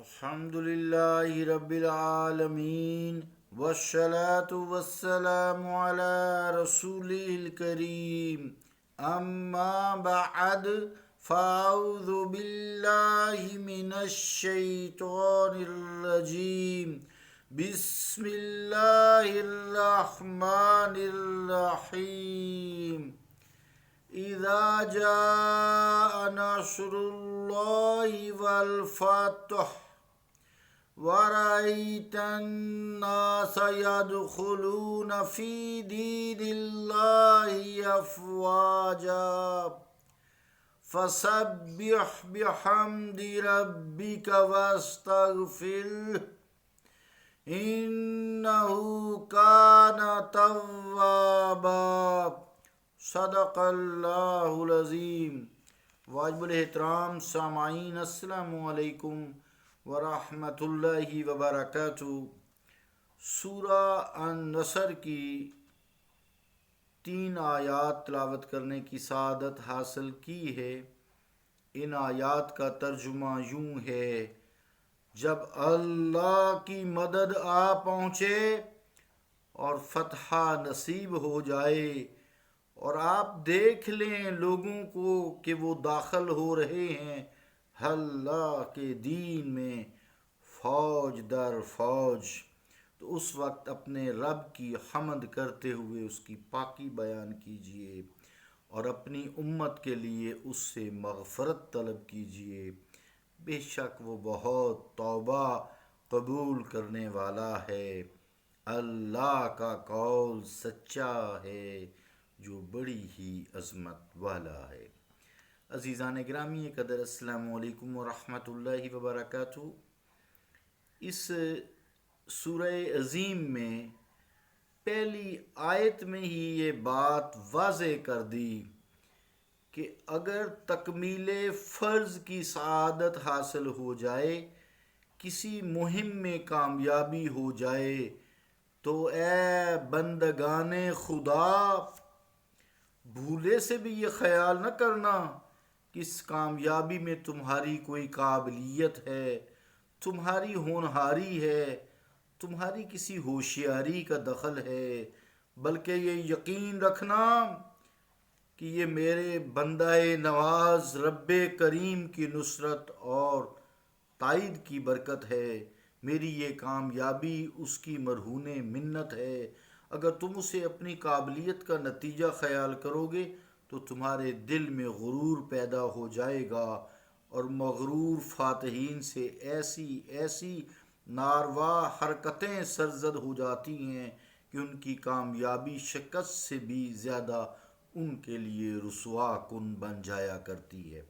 الحمد لله رب العالمين والصلاة والسلام على رسوله الكريم أما بعد فأعوذ بالله من الشيطان الرجيم بسم الله الرحمن الرحيم إذا جاء نصر الله والفتح ورأيت الناس يدخلون في دين الله أفواجا فسبح بحمد ربك واستغفره إنه كان توابا صدق اللہ العظیم۔ واجب الاحترام سامعین، السلام علیکم ورحمۃ اللہ وبرکاتہ۔ سورہ النصر کی 3 آیات تلاوت کرنے کی سعادت حاصل کی ہے۔ ان آیات کا ترجمہ یوں ہے: جب اللہ کی مدد آ پہنچے اور فتح نصیب ہو جائے اور آپ دیکھ لیں لوگوں کو کہ وہ داخل ہو رہے ہیں اللہ کے دین میں فوج در فوج، تو اس وقت اپنے رب کی حمد کرتے ہوئے اس کی پاکی بیان کیجئے اور اپنی امت کے لیے اس سے مغفرت طلب کیجئے۔ بے شک وہ بہت توبہ قبول کرنے والا ہے۔ اللہ کا قول سچا ہے جو بڑی ہی عظمت والا ہے۔ عزیزان گرامی قدر، السلام علیکم ورحمۃ اللہ وبرکاتہ۔ اس سورہ عظیم میں پہلی آیت میں ہی یہ بات واضح کر دی کہ اگر تکمیل فرض کی سعادت حاصل ہو جائے، کسی مہم میں کامیابی ہو جائے، تو اے بندگان خدا، بھولے سے بھی یہ خیال نہ کرنا کہ اس کامیابی میں تمہاری کوئی قابلیت ہے، تمہاری ہونہاری ہے، تمہاری کسی ہوشیاری کا دخل ہے، بلکہ یہ یقین رکھنا کہ یہ میرے بندہ نواز رب کریم کی نصرت اور تائید کی برکت ہے، میری یہ کامیابی اس کی مرہون منت ہے۔ اگر تم اسے اپنی قابلیت کا نتیجہ خیال کرو گے تو تمہارے دل میں غرور پیدا ہو جائے گا، اور مغرور فاتحین سے ایسی ناروا حرکتیں سرزد ہو جاتی ہیں کہ ان کی کامیابی شکست سے بھی زیادہ ان کے لیے رسوا کن بن جایا کرتی ہے۔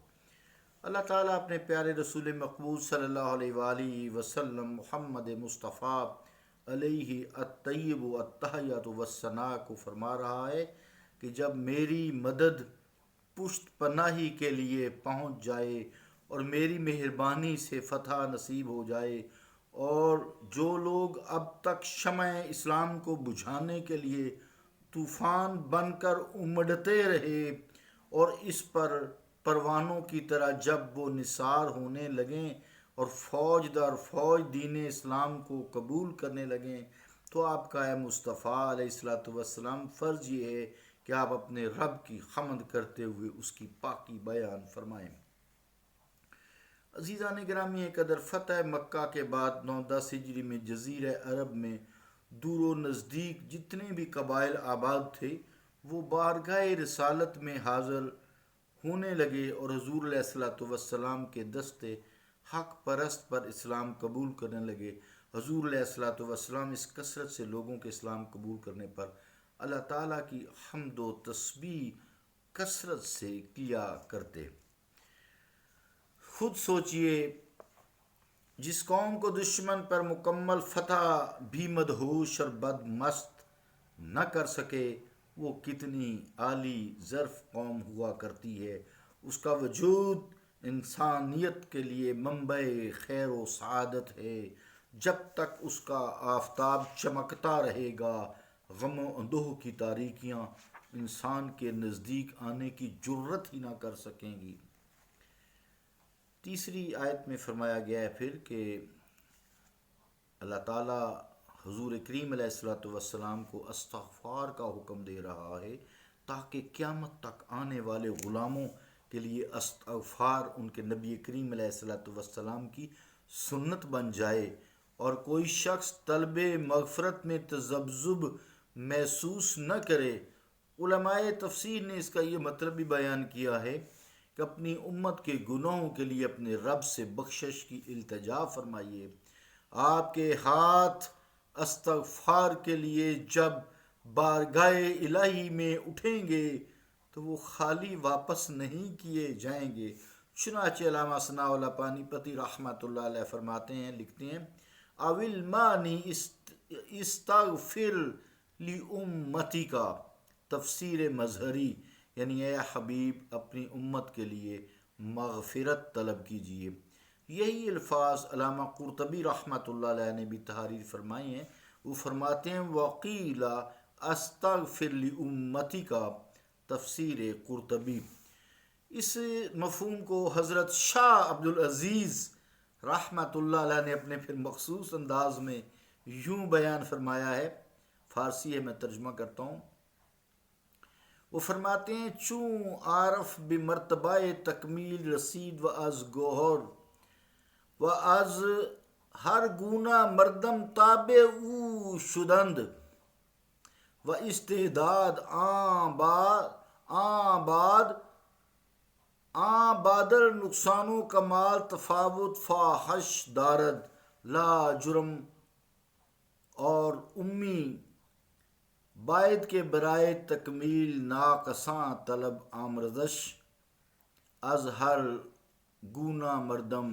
اللہ تعالیٰ اپنے پیارے رسول مقبول صلی اللہ علیہ وآلہ وسلم محمد مصطفیٰ علیہ الطیب التحیۃ والثناء کو فرما رہا ہے کہ جب میری مدد پشت پناہی کے لیے پہنچ جائے اور میری مہربانی سے فتح نصیب ہو جائے، اور جو لوگ اب تک شمع اسلام کو بجھانے کے لیے طوفان بن کر امڑتے رہے اور اس پر پروانوں کی طرح جب وہ نثار ہونے لگیں اور فوج در فوج دین اسلام کو قبول کرنے لگیں، تو آپ کا اے مصطفیٰ علیہ السلام فرض یہ ہے کہ آپ اپنے رب کی حمد کرتے ہوئے اس کی پاکی بیان فرمائیں۔ عزیزان گرامی قدر، فتح مکہ کے بعد 9-10 ہجری میں جزیرہ عرب میں دور و نزدیک جتنے بھی قبائل آباد تھے وہ بارگاہ رسالت میں حاضر ہونے لگے اور حضور علیہ السلام کے دستے حق پرست پر اسلام قبول کرنے لگے۔ حضور علیہ السلام اس کثرت سے لوگوں کے اسلام قبول کرنے پر اللہ تعالیٰ کی حمد و تسبیح کثرت سے کیا کرتے۔ خود سوچئے، جس قوم کو دشمن پر مکمل فتح بھی مدہوش اور بدمست نہ کر سکے، وہ کتنی عالی ظرف قوم ہوا کرتی ہے۔ اس کا وجود انسانیت کے لیے منبع خیر و سعادت ہے۔ جب تک اس کا آفتاب چمکتا رہے گا، غم و اندوہ کی تاریکیاں انسان کے نزدیک آنے کی جرت ہی نہ کر سکیں گی۔ تیسری آیت میں فرمایا گیا ہے پھر کہ اللہ تعالیٰ حضور کریم علیہ الصلوۃ والسلام کو استغفار کا حکم دے رہا ہے تاکہ قیامت تک آنے والے غلاموں کے لیے استغفار ان کے نبی کریم علیہ الصلوۃ والسلام کی سنت بن جائے اور کوئی شخص طلب مغفرت میں تذبذب محسوس نہ کرے۔ علماء تفسیر نے اس کا یہ مطلب بھی بیان کیا ہے کہ اپنی امت کے گناہوں کے لیے اپنے رب سے بخشش کی التجا فرمائیے۔ آپ کے ہاتھ استغفار کے لیے جب بارگاہ الہی میں اٹھیں گے تو وہ خالی واپس نہیں کیے جائیں گے۔ چنانچہ علامہ ثناء اللہ پانی پتی رحمۃ اللہ علیہ فرماتے ہیں، لکھتے ہیں، اول مانی استغفر لی امتی کا تفسیر مظہری، یعنی اے حبیب اپنی امت کے لیے مغفرت طلب کیجیے۔ یہی الفاظ علامہ قرطبی رحمۃ اللہ علیہ نے بھی تحریر فرمائی ہیں۔ وہ فرماتے ہیں وقیل استغفر لی امتی کا تفسیر قرطبی۔ اس مفہوم کو حضرت شاہ عبدالعزیز رحمۃ اللہ علیہ نے اپنے پھر مخصوص انداز میں یوں بیان فرمایا ہے، فارسی ہے، میں ترجمہ کرتا ہوں۔ وہ فرماتے ہیں، چون عارف بمرتبہ تکمیل رسید و از گوہر و از ہر گونہ مردم تابع او شدند و استعداد بادر نقصان و کمال تفاوت فاحش دارد لا جرم اور امی باید کے برائے تکمیل ناقصاں طلب آمرزش از ہر گونہ مردم۔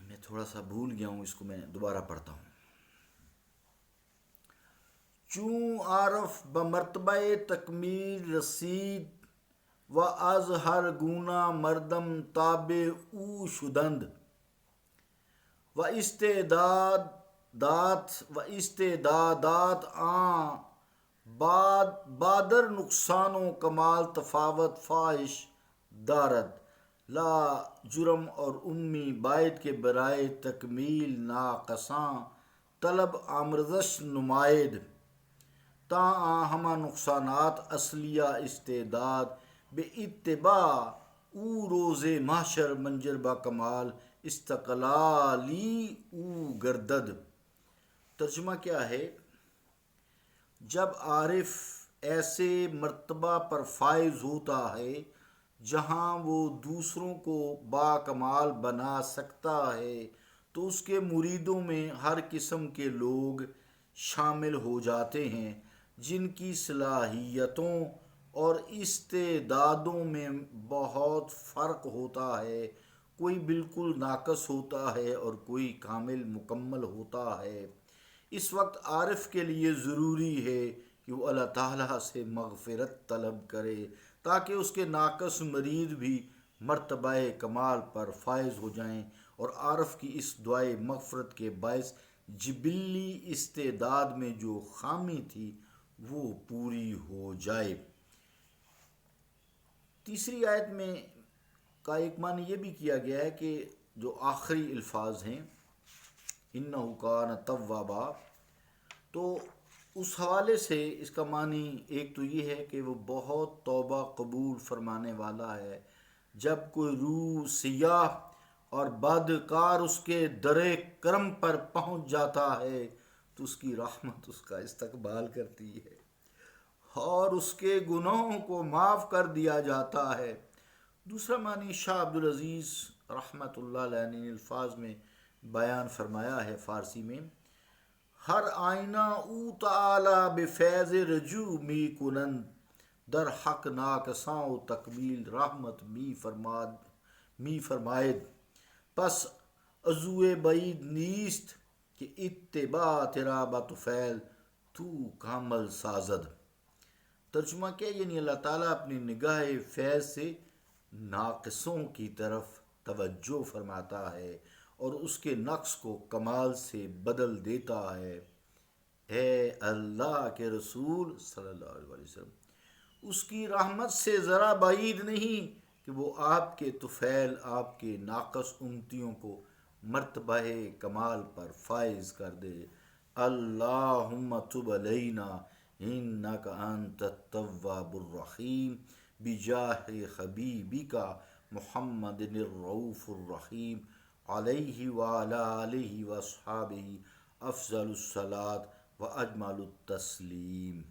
میں تھوڑا سا بھول گیا ہوں، اس کو میں دوبارہ پڑھتا ہوں۔ چون عارف بمرتبہ تکمیل رسید و از ہر گونہ مردم تابع او شدند و استعدادات بادر نقصان و کمال تفاوت فاحش دارد لا جرم اور امی باید کے برائے تکمیل ناقصاں طلب آمرزش نمائد تا ہما نقصانات اصلیہ استعداد بے اتباع او روز محشر منجر با کمال استقلالی او گردد۔ ترجمہ کیا ہے؟ جب عارف ایسے مرتبہ پر فائز ہوتا ہے جہاں وہ دوسروں کو با کمال بنا سکتا ہے تو اس کے مریدوں میں ہر قسم کے لوگ شامل ہو جاتے ہیں جن کی صلاحیتوں اور استعدادوں میں بہت فرق ہوتا ہے، کوئی بالکل ناقص ہوتا ہے اور کوئی کامل مکمل ہوتا ہے۔ اس وقت عارف کے لیے ضروری ہے کہ وہ اللہ تعالیٰ سے مغفرت طلب کرے تاکہ اس کے ناقص مرید بھی مرتبہ کمال پر فائز ہو جائیں اور عارف کی اس دعائے مغفرت کے باعث جبلی استعداد میں جو خامی تھی وہ پوری ہو جائے۔ تیسری آیت میں کا ایک معنی یہ بھی کیا گیا ہے کہ جو آخری الفاظ ہیں انہ کان توابا، تو اس حوالے سے اس کا معنی ایک تو یہ ہے کہ وہ بہت توبہ قبول فرمانے والا ہے۔ جب کوئی روح سیاہ اور بدکار اس کے در کرم پر پہنچ جاتا ہے تو اس کی رحمت اس کا استقبال کرتی ہے اور اس کے گناہوں کو معاف کر دیا جاتا ہے۔ دوسرا معنی شاہ عبدالعزیز رحمۃ اللہ علیہ نے الفاظ میں بیان فرمایا ہے فارسی میں، ہر آئینہ او تعالی بفیض رجوع می کنند در حق ناقصاں و تکمیل رحمت می فرمائد، پس عزو بعید نیست کہ اتباع تیرا بطفیل تو کامل سازد۔ ترجمہ کیا؟ یعنی اللہ تعالیٰ اپنی نگاہ فیض سے ناقصوں کی طرف توجہ فرماتا ہے اور اس کے نقص کو کمال سے بدل دیتا ہے۔ اے اللہ کے رسول صلی اللہ علیہ وسلم، اس کی رحمت سے ذرا بعید نہیں کہ وہ آپ کے طفیل آپ کے ناقص امتیوں کو مرتبہ کمال پر فائز کر دے۔ اللہم تب علینا انک انت التواب الرحیم بجاہ حبیبک محمد الرؤوف الرحیم علیہ وعلی آلہ واصحابہ افضل الصلاۃ و اجمل التسلیم۔